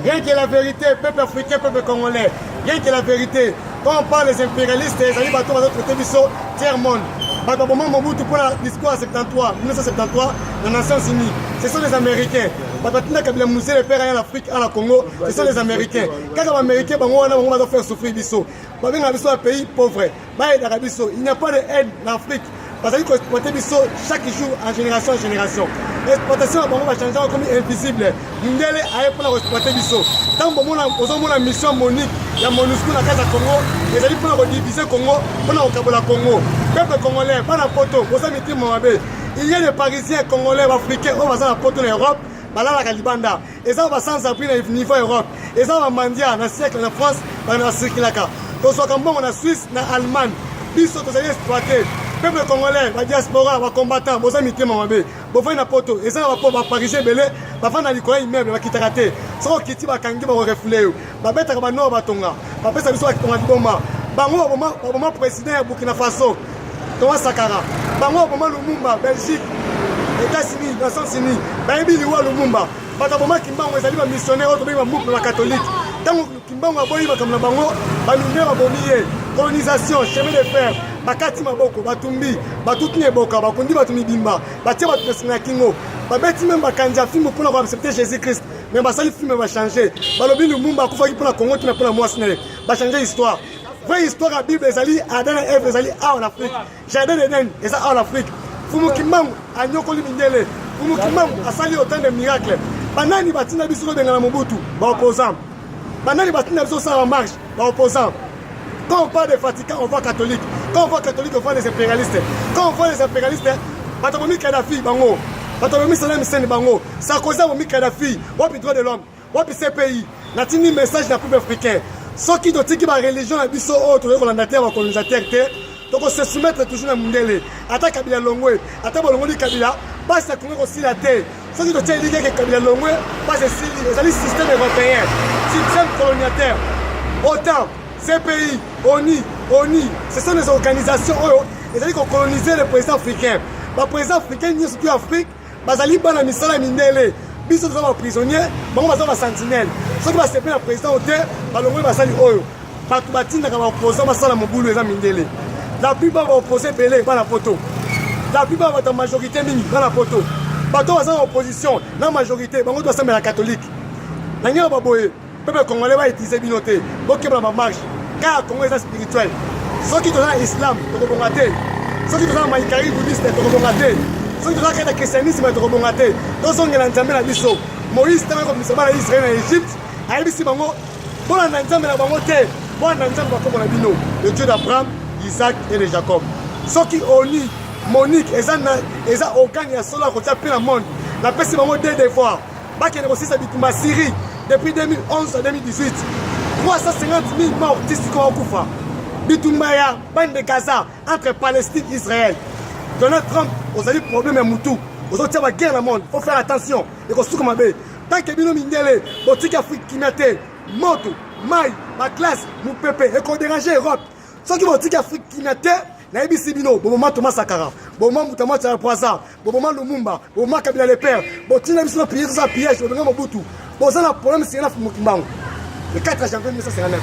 Rien que la vérité, peuple africain, peuple congolais. Rien que la vérité. Quand on parle des impérialistes, les alliés bateaux vont traiter biso tiers-monde. Bababoma Mobutu pour le discours à 1973, dans les Nations Unies. Ce sont les Américains. Babatina Kabila Moussé, les pères en Afrique, en Congo, ce sont les Américains. Quand les Américains vont faire souffrir biso. Babin Abiso un pays pauvre. Il n'y a pas de haine en Afrique. Parce qu'il faut exploiter biso chaque jour en génération. L'exploitation va changer comme invisible. Nous allons pour exploiter biso. Tant que nous avons la mission monique, il y a MONUSCO dans la Casa Congo, les alliés pour diviser Congo, pour la Congo. Peuple congolais, pas la poto, il y a des Parisiens congolais, africains, on va dans la poto en Europe, la Calibanda. Et ça va sans abri dans le niveau Europe. Et ça va mendier dans le siècle en France, dans le siècle là-bas. Donc, soit comme bon, on a Suisse, dans l'Allemagne, biso, tous allés exploiter. Peuple congolais, la diaspora, les combattants, les amis, les voyez na poto, et ça va pas Parisien belé, va faire dans l'école immeuble, va quitter raté. Sans quitter va kangi va refouler. Va mettre va no va tonga. Va faire ça biso avec tonga diboma. Bango moment président Burkina Faso. Thomas Sankara. Bango moment Lumumba, Belgique, États-Unis, Nations Unies. Baby liwa Lumumba. Bata moment Kimbango ezali ba missionnaire auto ba mouvement ba catholique. Tant Kimbango aboyi ba comme na bango, ba lumière ba bomier. Colonisation, chemin de fer. Bakati maboko, batumbi, batutni eboka, bakundi batumi bimba, batia batu na kingo. Babeti même bakanja film pour accepter Jésus-Christ. Mais basali film va changer. Balobi Lumumba kufa ki pour la Congo, tu na pour la moisne. Va changer histoire. Vraie histoire la Bible ezali Adam et Ève ezali en Afrique. Jardin d'Éden eza en Afrique. Fumu Kimbangu anyokoli mindele. Fumu Kimbangu asali autant de miracles. Banani batina biso de ngala Mobutu, ba opposant. Banani batina biso ça en marche, ba opposant. Quand on parle des Vatican, on voit catholique. Quand on voit catholique, on voit les impérialistes. Quand on voit les impérialistes, Batabomi Kadhafi, Bango. Batabomi Saddam Hussein, Bango. Sarkozy, Bomi Kadhafi. Wapi droit de l'homme. Wapi CPI. Natini message d'un peuple africain. Ceux qui doivent dire que la religion est biso autre, les colonisateur, les colonisateurs, donc on se soumettre toujours à Mundele. Attaque Kabila Longwe. Attaque Bolongoli Kabila. Pas ça qu'on aussi la terre. Ceux qui doivent dire que Kabila Longwe, pas c'est le système européen. Système colonisateur. Autant. CPI, ONI, ce sont des organisations qui ont colonisé les présidents africains. Les présidents africains, ils sont en Afrique, ils sont en Misala Mindele, ils sont prisonniers, ils sont en sentinelle. Ceux qui sont en président, ils sont en opposant à Mobutu et Mindele. La plupart vont opposer Belé, pas la photo. La plupart vont en majorité, pas la photo. Bateau sont en opposition, la majorité, ils doivent être catholiques. Le peuple congolais va utiliser binoté. Bon, qui va marche. Car le Congo est spirituel. Ceux qui sont dans l'islam, ils vont rater. Ceux qui sont dans le maïkari bouddhiste, ils vont rater. Ceux qui sont dans le christianisme, ils vont rater. Donc, ils sont dans la biso. Moïse, tant que nous sommes Israël en Égypte, à Égypte, bon, on a la bangote. Bon, on a la bino. Le Dieu d'Abraham, Isaac et de Jacob. Ceux qui ont ni Monique, ils ont organe et solo côté plein le monde. La paix, c'est vraiment deux devoirs. Bac et aussi, ça dit ma Syrie. Depuis 2011 à 2018, 350 000 morts d'ici qu'on Koufa. Bitumbaya, bande de Gaza, entre Palestine et Israël. Donald Trump, vous avez des problèmes à Moutou. Vous avez la guerre dans le monde. Il faut faire attention. Et qu'on se trouve tant que Bino Mindele, Botique Afrique qui mette, Moto, Maï, ma classe, mon pépé, et qu'on dérange l'Europe. Ceux qui vont Botique Afrique qui mette, Naïbi Sibino, bon moment Thomas Sankara, bon moment Moutama Tcharapoisa, bon moment Lumumba, bon moment Kabila le Père, bon Tina Bissino Piège, ça piège, bon moment Mobutu. Bon, ça, le problème, c'est qu'il y a un Le 4 janvier 1959.